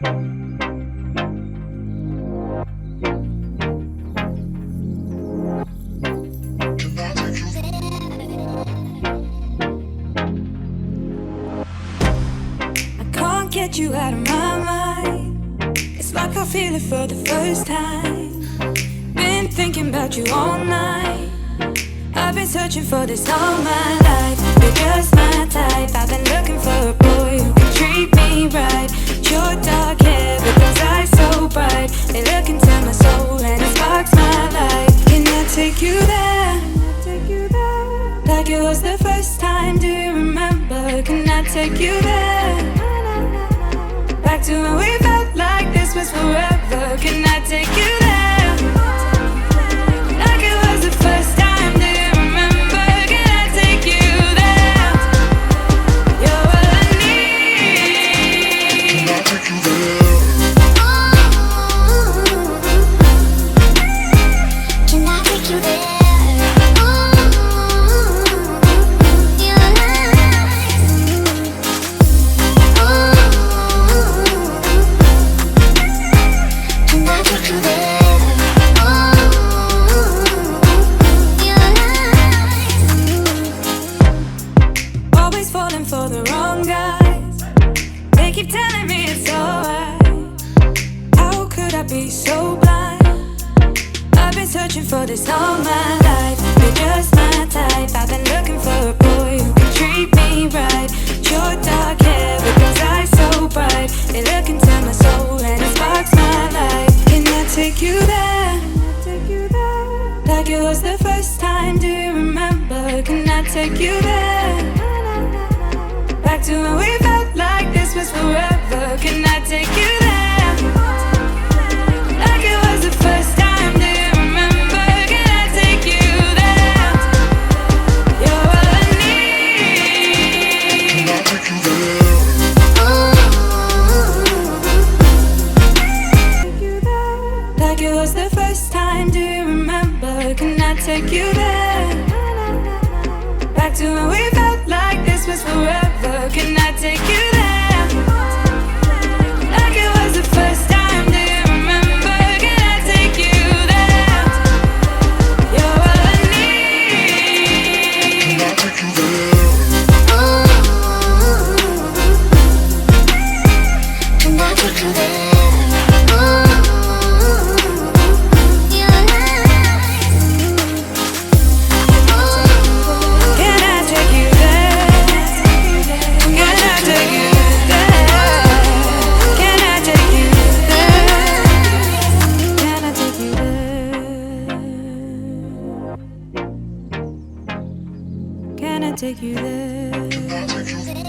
Can't get you out of my mind. It's like I feel it for the first time. Been thinking about you all night. I've been searching for this all my life. You're just my type. I've been looking for a boy who can treat me right. Your dark hair with those eyes so bright. They look into my soul and it sparks my life. Can I take you there? Like it was the first time, do you remember? Can I take you there? Back to when we felt like this was forever. Can I take you there? Like it was the first time, do you remember? Can I take you there? You're all I need. Can I take you there? Can I take you there? Falling for the wrong guys. They keep telling me it's alright. How could I be so blind? I've been searching for this all my life. You're just my type. I've been looking for a boy who can treat me right. Your dark hair with those eyes so bright. They look into my soul and it sparks my life. Can I take you there? Like it was the first time, do you remember? Can I take you there? Back to when we felt like this was forever. Can I take you there? Like it was the first time, do you remember? Can I take you there? You're all I need. Can I take you there? Like it was the first time, do you remember? Can I take you there? Back to when we felt like this was forever. Can I take you there? Like it was the first time, do you remember? Can I take you there? You're all I need. Can I take you there? Can I take you there? Can I take you there? Can I take you there?